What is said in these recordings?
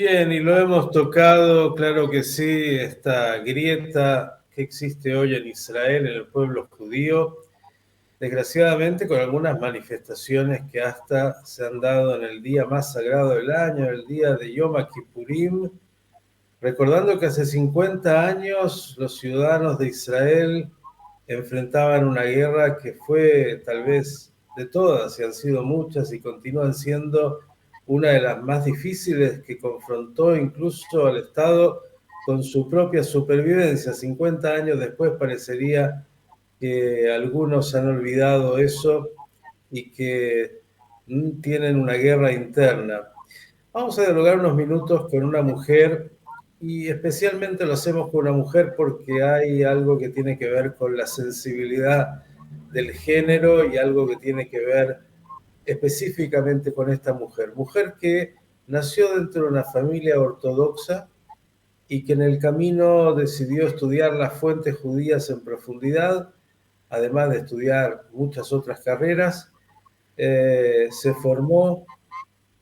Bien, y lo hemos tocado, claro que sí, esta grieta que existe hoy en Israel, en el pueblo judío, desgraciadamente con algunas manifestaciones que hasta se han dado en el día más sagrado del año, el día de Yom Kippurim, recordando que hace 50 años los ciudadanos de Israel enfrentaban una guerra que fue tal vez de todas, y han sido muchas y continúan siendo una de las más difíciles, que confrontó incluso al Estado con su propia supervivencia. 50 años después parecería que algunos han olvidado eso y que tienen una guerra interna. Vamos a dialogar unos minutos con una mujer, y especialmente lo hacemos con una mujer porque hay algo que tiene que ver con la sensibilidad del género y algo que tiene que ver específicamente con esta mujer. Mujer que nació dentro de una familia ortodoxa y que en el camino decidió estudiar las fuentes judías en profundidad, además de estudiar muchas otras carreras. Se formó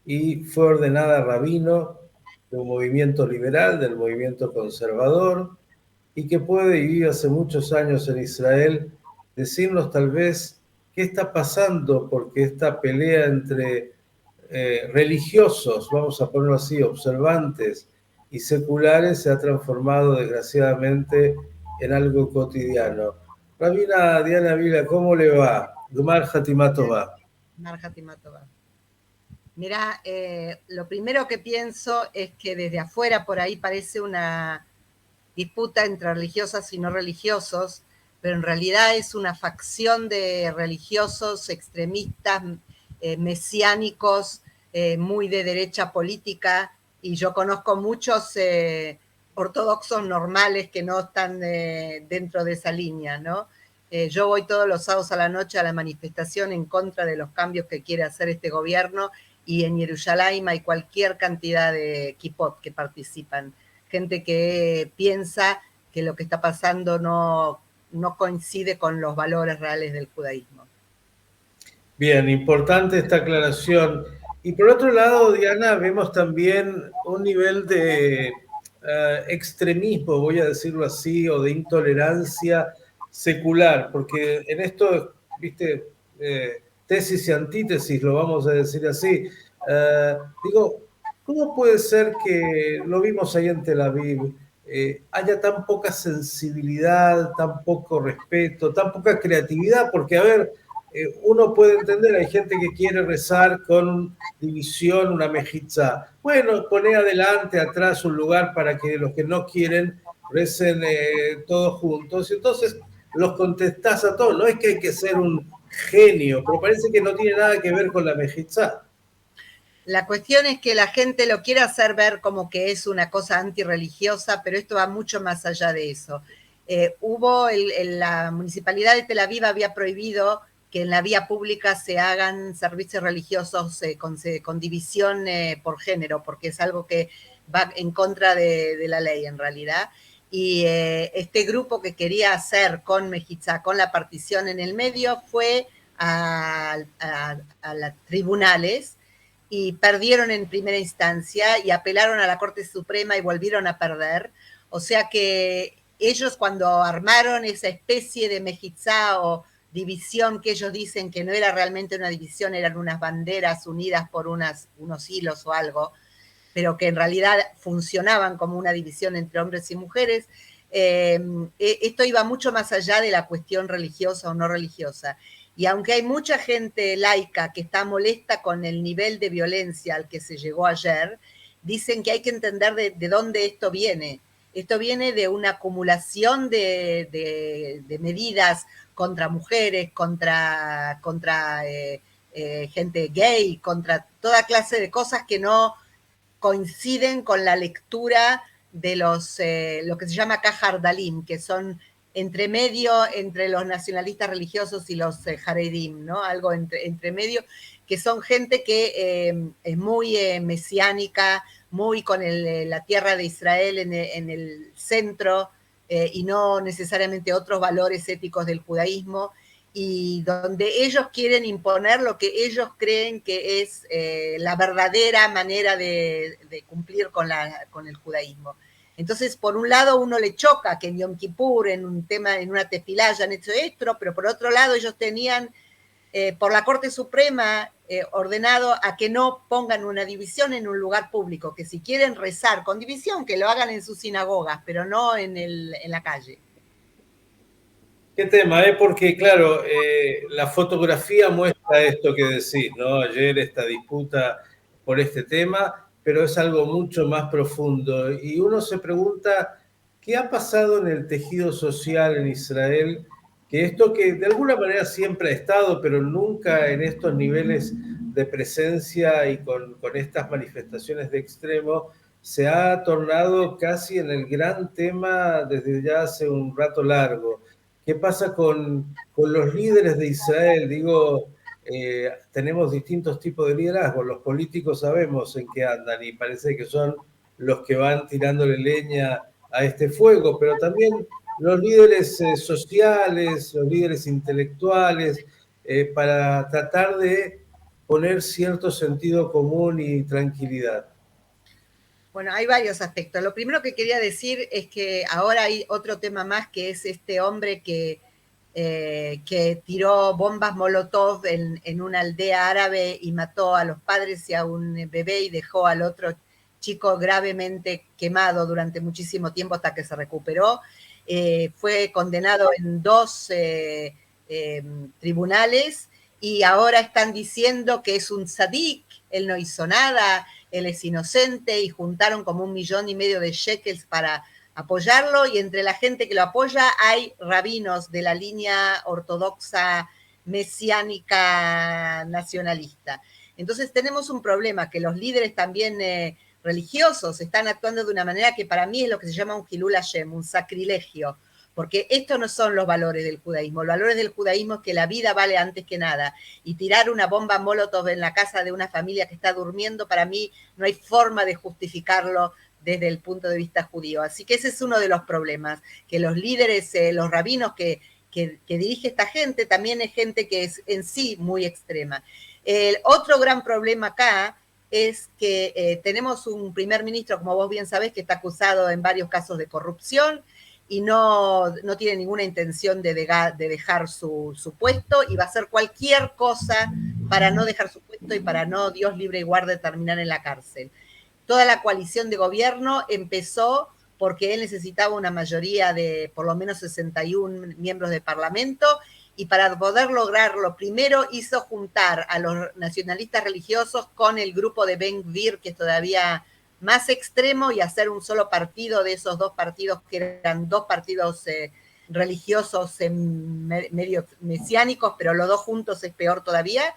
y fue ordenada rabino de un movimiento liberal, del movimiento conservador, y que puede, y vive hace muchos años en Israel, decirnos tal vez qué está pasando, porque esta pelea entre religiosos, vamos a ponerlo así, observantes y seculares, se ha transformado desgraciadamente en algo cotidiano. Rabina Diana Vila, ¿cómo le va? Gumar Hatimato va. Marja Timatova. Mirá, lo primero que pienso es que desde afuera por ahí parece una disputa entre religiosas y no religiosos, pero en realidad es una facción de religiosos extremistas, mesiánicos, muy de derecha política, y yo conozco muchos ortodoxos normales que no están dentro de esa línea, ¿no? Yo voy todos los sábados a la noche a la manifestación en contra de los cambios que quiere hacer este gobierno, y en Jerusalén hay cualquier cantidad de kipot que participan. Gente que piensa que lo que está pasando no coincide con los valores reales del judaísmo. Bien, importante esta aclaración. Y por otro lado, Diana, vemos también un nivel de extremismo, voy a decirlo así, o de intolerancia secular, porque en esto, viste, tesis y antítesis, lo vamos a decir así. Digo, ¿cómo puede ser que, lo vimos ahí en Tel Aviv, haya tan poca sensibilidad, tan poco respeto, tan poca creatividad? Porque, a ver, uno puede entender, hay gente que quiere rezar con división, una mejitza. Bueno, poné adelante, atrás un lugar para que los que no quieren recen todos juntos. Entonces los contestás a todos. No es que hay que ser un genio, pero parece que no tiene nada que ver con la mejitza. La cuestión es que la gente lo quiere hacer ver como que es una cosa antirreligiosa, pero esto va mucho más allá de eso. La municipalidad de Tel Aviv había prohibido que en la vía pública se hagan servicios religiosos con división por género, porque es algo que va en contra de la ley en realidad. Y este grupo que quería hacer con Mejizá, con la partición en el medio, fue a los tribunales y perdieron en primera instancia y apelaron a la Corte Suprema y volvieron a perder. O sea que ellos, cuando armaron esa especie de mejizá o división que ellos dicen que no era realmente una división, eran unas banderas unidas por unos hilos o algo, pero que en realidad funcionaban como una división entre hombres y mujeres, esto iba mucho más allá de la cuestión religiosa o no religiosa. Y aunque hay mucha gente laica que está molesta con el nivel de violencia al que se llegó ayer, dicen que hay que entender de dónde esto viene. Esto viene de una acumulación de medidas contra mujeres, contra gente gay, contra toda clase de cosas que no coinciden con la lectura de lo que se llama Cajardalim, que son entre medio entre los nacionalistas religiosos y los Haredim, ¿no? Algo entre medio, que son gente que es muy mesiánica, muy con la tierra de Israel en el centro, y no necesariamente otros valores éticos del judaísmo. y donde ellos quieren imponer lo que ellos creen que es la verdadera manera de cumplir con el judaísmo. Entonces, por un lado, uno le choca que en Yom Kippur, en una tefilá, hayan hecho esto, pero por otro lado, ellos tenían por la Corte Suprema ordenado a que no pongan una división en un lugar público, que si quieren rezar con división, que lo hagan en sus sinagogas, pero no en la calle. Qué tema, ¿eh? Porque claro, la fotografía muestra esto que decís, ¿no? Ayer esta disputa por este tema, pero es algo mucho más profundo. Y uno se pregunta, ¿qué ha pasado en el tejido social en Israel? Que esto que de alguna manera siempre ha estado, pero nunca en estos niveles de presencia y con estas manifestaciones de extremo, se ha tornado casi en el gran tema desde ya hace un rato largo. ¿Qué pasa con los líderes de Israel? Digo, tenemos distintos tipos de liderazgo. Los políticos sabemos en qué andan y parece que son los que van tirándole leña a este fuego, pero también los líderes sociales, los líderes intelectuales, para tratar de poner cierto sentido común y tranquilidad. Bueno, hay varios aspectos. Lo primero que quería decir es que ahora hay otro tema más, que es este hombre que tiró bombas Molotov en una aldea árabe y mató a los padres y a un bebé y dejó al otro chico gravemente quemado durante muchísimo tiempo hasta que se recuperó. Fue condenado en 2 tribunales y ahora están diciendo que es un tzadik, él no hizo nada, él es inocente, y juntaron como 1,5 millones de shekels para apoyarlo, y entre la gente que lo apoya hay rabinos de la línea ortodoxa mesiánica nacionalista. Entonces tenemos un problema, que los líderes también religiosos están actuando de una manera que para mí es lo que se llama un Hilul Hashem, un sacrilegio, porque estos no son los valores del judaísmo. Los valores del judaísmo es que la vida vale antes que nada, y tirar una bomba Molotov en la casa de una familia que está durmiendo, para mí no hay forma de justificarlo desde el punto de vista judío. Así que ese es uno de los problemas, que los líderes, los rabinos que dirige esta gente, también es gente que es en sí muy extrema. El otro gran problema acá es que tenemos un primer ministro, como vos bien sabés, que está acusado en varios casos de corrupción, y no tiene ninguna intención de dejar su puesto, y va a hacer cualquier cosa para no dejar su puesto y para no, Dios libre y guarde, terminar en la cárcel. Toda la coalición de gobierno empezó porque él necesitaba una mayoría de por lo menos 61 miembros de parlamento, y para poder lograrlo, primero hizo juntar a los nacionalistas religiosos con el grupo de Ben Gvir, que es todavía más extremo, y hacer un solo partido de esos 2 partidos, que eran 2 partidos religiosos medio mesiánicos, pero los 2 juntos es peor todavía.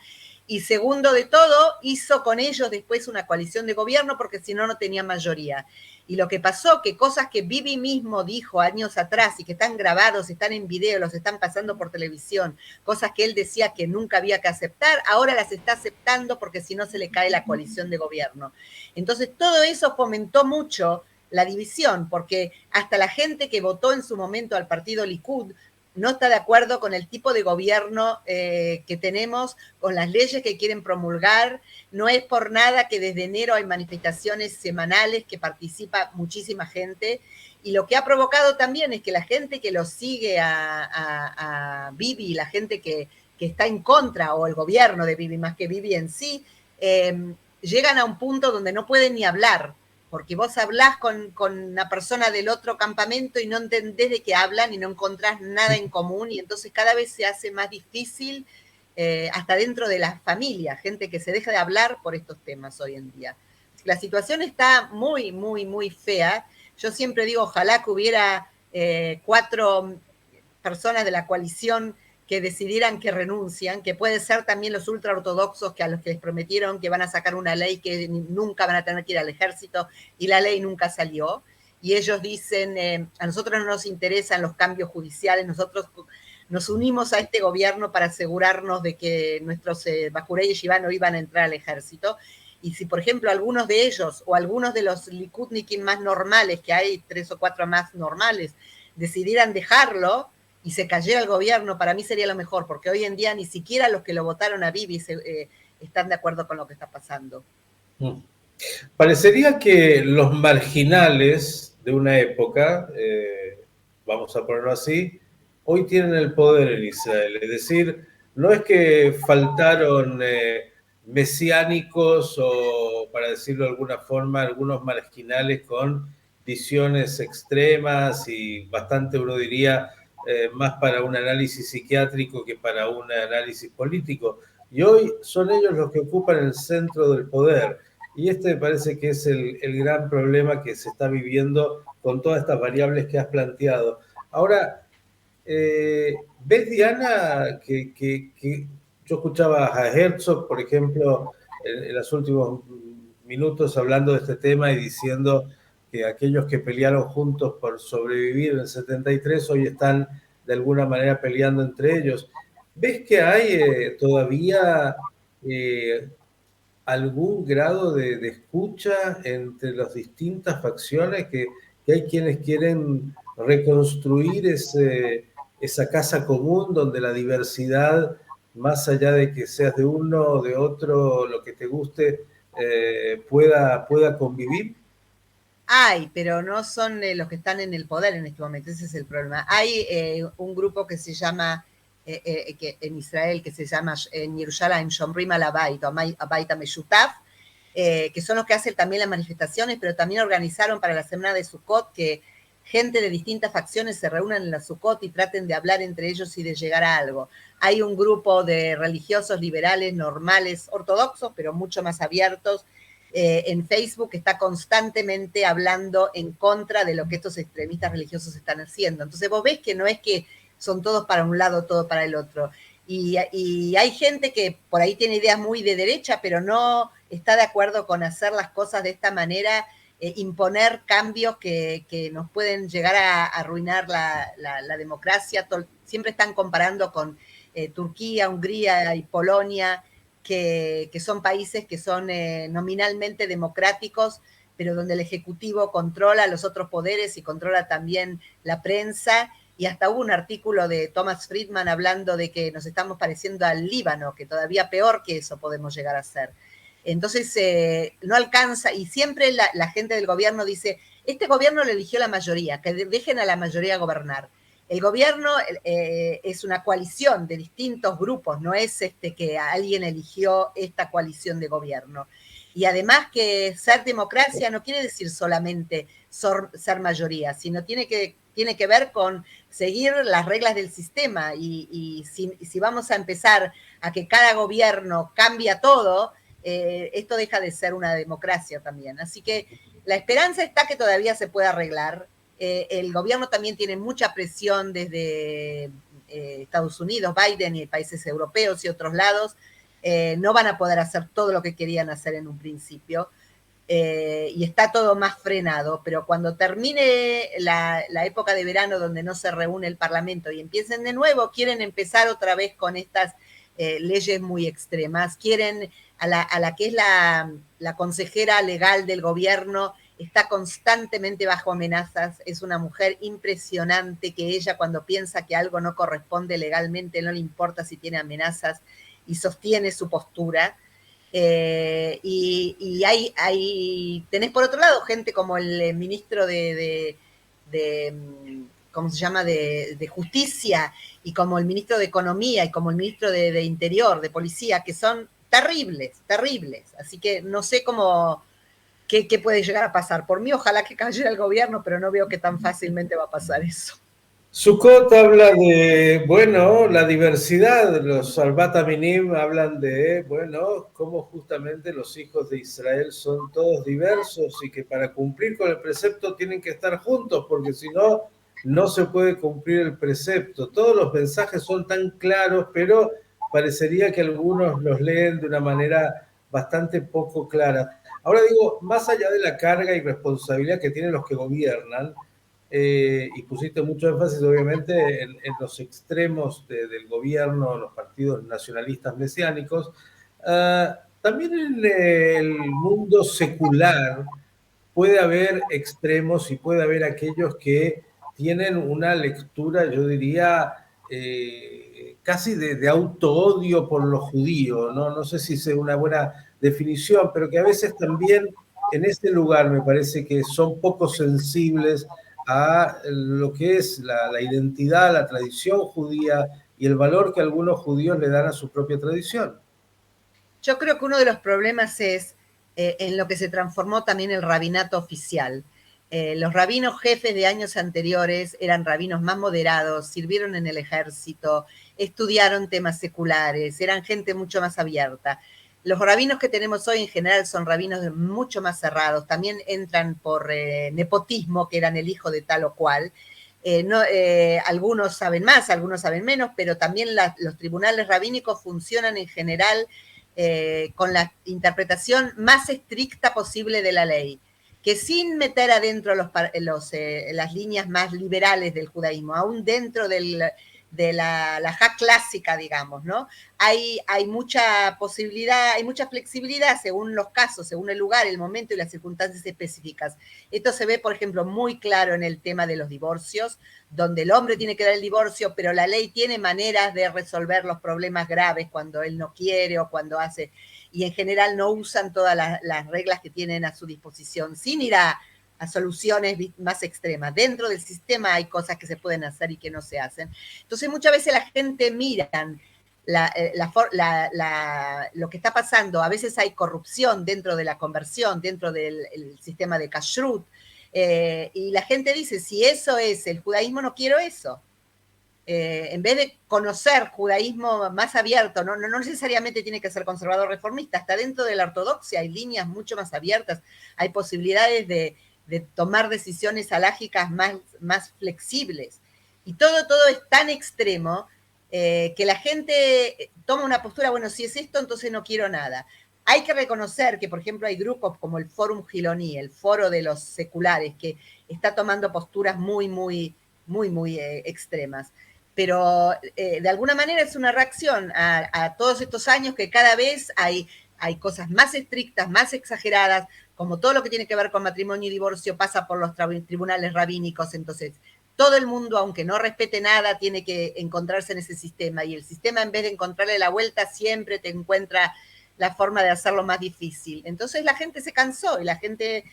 Y segundo de todo, hizo con ellos después una coalición de gobierno, porque si no, no tenía mayoría. Y lo que pasó, que cosas que Bibi mismo dijo años atrás y que están grabados, están en video, los están pasando por televisión, cosas que él decía que nunca había que aceptar, ahora las está aceptando porque si no se le cae la coalición de gobierno. Entonces todo eso fomentó mucho la división, porque hasta la gente que votó en su momento al partido Likud no está de acuerdo con el tipo de gobierno que tenemos, con las leyes que quieren promulgar. No es por nada que desde enero hay manifestaciones semanales que participa muchísima gente, y lo que ha provocado también es que la gente que lo sigue a Bibi, la gente que está en contra, o el gobierno de Bibi más que Bibi en sí, llegan a un punto donde no pueden ni hablar, porque vos hablás con una persona del otro campamento y no entendés de qué hablan y no encontrás nada en común, y entonces cada vez se hace más difícil, hasta dentro de las familias, gente que se deja de hablar por estos temas hoy en día. La situación está muy, muy, muy fea. Yo siempre digo, ojalá que hubiera 4 personas de la coalición que decidieran que renuncian, que puede ser también los ultraortodoxos, que a los que les prometieron que van a sacar una ley que nunca van a tener que ir al ejército, y la ley nunca salió. Y ellos dicen, a nosotros no nos interesan los cambios judiciales, nosotros nos unimos a este gobierno para asegurarnos de que nuestros Bajurei y Yeshiva no iban a entrar al ejército. Y si, por ejemplo, algunos de ellos o algunos de los likudnikim más normales, que hay 3 o 4 más normales, decidieran dejarlo, y se cayera el gobierno, para mí sería lo mejor, porque hoy en día ni siquiera los que lo votaron a Bibi están de acuerdo con lo que está pasando. Parecería que los marginales de una época, vamos a ponerlo así, hoy tienen el poder en Israel. Es decir, no es que faltaron mesiánicos o, para decirlo de alguna forma, algunos marginales con visiones extremas y bastante, uno diría, más para un análisis psiquiátrico que para un análisis político. Y hoy son ellos los que ocupan el centro del poder. Y este me parece que es el gran problema que se está viviendo con todas estas variables que has planteado. Ahora, ¿ves, Diana, que yo escuchaba a Herzog, por ejemplo, en los últimos minutos hablando de este tema y diciendo que aquellos que pelearon juntos por sobrevivir en el 73 hoy están de alguna manera peleando entre ellos? ¿Ves que hay todavía algún grado de escucha entre las distintas facciones, que hay quienes quieren reconstruir esa casa común donde la diversidad, más allá de que seas de uno o de otro, lo que te guste, pueda convivir? Hay, pero no son los que están en el poder en este momento, ese es el problema. Hay un grupo que se llama, que en Israel, que se llama en Yerushalayim, Shomrim al Abayit, Abayit Meshutaf, que son los que hacen también las manifestaciones, pero también organizaron para la semana de Sukkot que gente de distintas facciones se reúnan en la Sukkot y traten de hablar entre ellos y de llegar a algo. Hay un grupo de religiosos liberales, normales, ortodoxos, pero mucho más abiertos, en Facebook, que está constantemente hablando en contra de lo que estos extremistas religiosos están haciendo. Entonces vos ves que no es que son todos para un lado, todo para el otro. Y hay gente que por ahí tiene ideas muy de derecha, pero no está de acuerdo con hacer las cosas de esta manera, imponer cambios que nos pueden llegar a arruinar la democracia. Siempre están comparando con Turquía, Hungría y Polonia, que son países que son nominalmente democráticos, pero donde el Ejecutivo controla los otros poderes y controla también la prensa. Y hasta hubo un artículo de Thomas Friedman hablando de que nos estamos pareciendo al Líbano, que todavía peor que eso podemos llegar a ser. Entonces, no alcanza, y siempre la gente del gobierno dice, este gobierno lo eligió la mayoría, que dejen a la mayoría gobernar. El gobierno es una coalición de distintos grupos, no es que alguien eligió esta coalición de gobierno. Y además que ser democracia no quiere decir solamente ser mayoría, sino tiene que ver con seguir las reglas del sistema. Y si vamos a empezar a que cada gobierno cambia todo, esto deja de ser una democracia también. Así que la esperanza está que todavía se pueda arreglar. El gobierno también tiene mucha presión desde Estados Unidos, Biden y países europeos y otros lados. No van a poder hacer todo lo que querían hacer en un principio. Y está todo más frenado, pero cuando termine la época de verano donde no se reúne el Parlamento y empiecen de nuevo, quieren empezar otra vez con estas leyes muy extremas, quieren a la que es la consejera legal del gobierno, está constantemente bajo amenazas, es una mujer impresionante que ella cuando piensa que algo no corresponde legalmente, no le importa si tiene amenazas y sostiene su postura. Y tenés por otro lado gente como el ministro de ¿cómo se llama?, de Justicia, y como el ministro de Economía, y como el ministro de Interior, de Policía, que son terribles, terribles. Así que no sé qué puede llegar a pasar. Por mí, ojalá que cayera el gobierno, pero no veo que tan fácilmente va a pasar eso. Sukkot habla de, bueno, la diversidad, los Arbat Aminim hablan de, bueno, cómo justamente los hijos de Israel son todos diversos y que para cumplir con el precepto tienen que estar juntos, porque si no, no se puede cumplir el precepto. Todos los mensajes son tan claros, pero parecería que algunos los leen de una manera bastante poco clara. Ahora digo, más allá de la carga y responsabilidad que tienen los que gobiernan, y pusiste mucho énfasis obviamente en los extremos del gobierno, los partidos nacionalistas mesiánicos, también en el mundo secular puede haber extremos y puede haber aquellos que tienen una lectura, yo diría, casi de auto-odio por los judíos, ¿no? No sé si es una buena definición, pero que a veces también en este lugar me parece que son poco sensibles a lo que es la identidad, la tradición judía y el valor que algunos judíos le dan a su propia tradición. Yo creo que uno de los problemas es en lo que se transformó también el rabinato oficial. Los rabinos jefes de años anteriores eran rabinos más moderados, sirvieron en el ejército, estudiaron temas seculares, eran gente mucho más abierta. Los rabinos que tenemos hoy en general son rabinos mucho más cerrados, también entran por nepotismo, que eran el hijo de tal o cual. Algunos saben más, algunos saben menos, pero también los tribunales rabínicos funcionan en general con la interpretación más estricta posible de la ley, que sin meter adentro las líneas más liberales del judaísmo, aún dentro de la halajá clásica, digamos, ¿no? Hay mucha posibilidad, hay mucha flexibilidad según los casos, según el lugar, el momento y las circunstancias específicas. Esto se ve, por ejemplo, muy claro en el tema de los divorcios, donde el hombre tiene que dar el divorcio, pero la ley tiene maneras de resolver los problemas graves cuando él no quiere o cuando hace, y en general no usan todas las reglas que tienen a su disposición, sin ir a soluciones más extremas. Dentro del sistema hay cosas que se pueden hacer y que no se hacen. Entonces muchas veces la gente miran lo que está pasando. A veces hay corrupción dentro de la conversión, dentro del sistema de kashrut, y la gente dice, si eso es el judaísmo, no quiero eso. En vez de conocer judaísmo más abierto, no necesariamente tiene que ser conservador reformista, hasta dentro de la ortodoxia hay líneas mucho más abiertas, hay posibilidades de tomar decisiones halágicas más flexibles. Y todo es tan extremo que la gente toma una postura, bueno, si es esto, entonces no quiero nada. Hay que reconocer que, por ejemplo, hay grupos como el Fórum Giloní, el foro de los seculares, que está tomando posturas muy extremas. Pero de alguna manera es una reacción a todos estos años que cada vez hay cosas más estrictas, más exageradas, como todo lo que tiene que ver con matrimonio y divorcio pasa por los tribunales rabínicos, entonces todo el mundo, aunque no respete nada, tiene que encontrarse en ese sistema, y el sistema, en vez de encontrarle la vuelta, siempre te encuentra la forma de hacerlo más difícil. Entonces la gente se cansó y la gente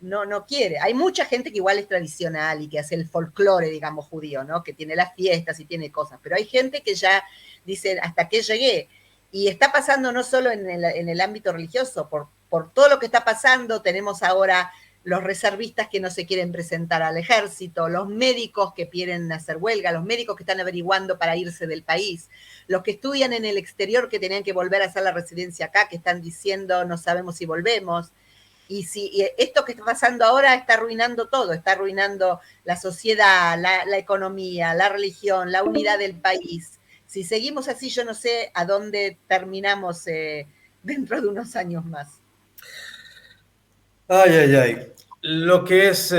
no quiere. Hay mucha gente que igual es tradicional y que hace el folclore, digamos, judío, ¿no? Que tiene las fiestas y tiene cosas, pero hay gente que ya dice, hasta qué llegué. Y está pasando no solo en el ámbito religioso, por todo lo que está pasando, tenemos ahora los reservistas que no se quieren presentar al ejército, los médicos que quieren hacer huelga, los médicos que están averiguando para irse del país, los que estudian en el exterior que tenían que volver a hacer la residencia acá, que están diciendo no sabemos si volvemos. Y esto que está pasando ahora está arruinando todo, está arruinando la sociedad, la economía, la religión, la unidad del país. Si seguimos así, yo no sé a dónde terminamos dentro de unos años más. Ay. Lo que es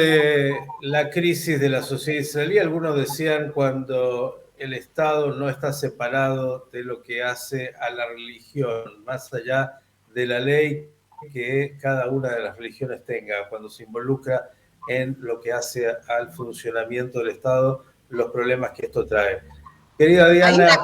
la crisis de la sociedad israelí, algunos decían cuando el Estado no está separado de lo que hace a la religión, más allá de la ley que cada una de las religiones tenga, cuando se involucra en lo que hace al funcionamiento del Estado, los problemas que esto trae. Querida Diana.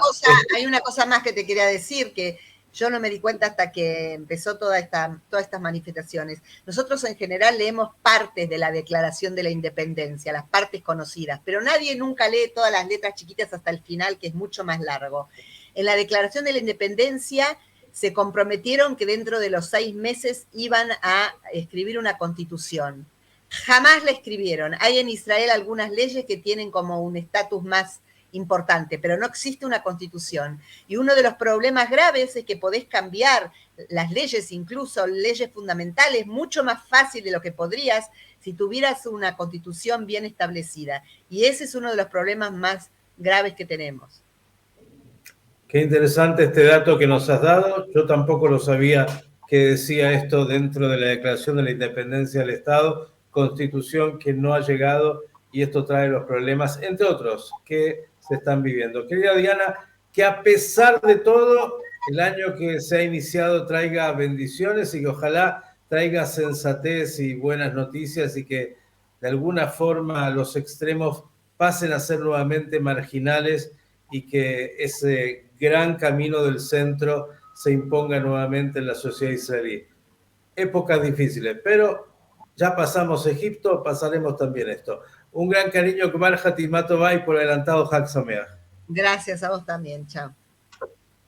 Hay una cosa más que te quería decir, que yo no me di cuenta hasta que empezó todas estas manifestaciones. Nosotros en general leemos partes de la Declaración de la Independencia, las partes conocidas, pero nadie nunca lee todas las letras chiquitas hasta el final, que es mucho más largo. En la Declaración de la Independencia se comprometieron que dentro de los 6 meses iban a escribir una constitución. Jamás la escribieron. Hay en Israel algunas leyes que tienen como un estatus más importante, pero no existe una constitución. Y uno de los problemas graves es que podés cambiar las leyes, incluso leyes fundamentales, mucho más fácil de lo que podrías si tuvieras una constitución bien establecida. Y ese es uno de los problemas más graves que tenemos. Qué interesante este dato que nos has dado. Yo tampoco lo sabía que decía esto dentro de la Declaración de la Independencia del Estado, constitución que no ha llegado, y esto trae los problemas, entre otros, que se están viviendo. Querida Diana, que a pesar de todo, el año que se ha iniciado traiga bendiciones y que ojalá traiga sensatez y buenas noticias, y que de de alguna forma los extremos pasen a ser nuevamente marginales y que ese gran camino del centro se imponga nuevamente en la sociedad israelí. Épocas difíciles, pero ya pasamos Egipto, pasaremos también esto. Un gran cariño, Kmar Hatimato Bay, por adelantado Hag Sameach. Gracias a vos también, chao.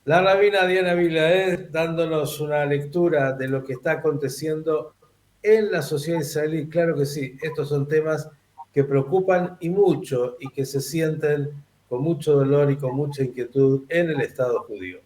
La rabina Diana Vilaed dándonos una lectura de lo que está aconteciendo en la sociedad israelí. Claro que sí, estos son temas que preocupan y mucho y que se sienten con mucho dolor y con mucha inquietud en el Estado judío.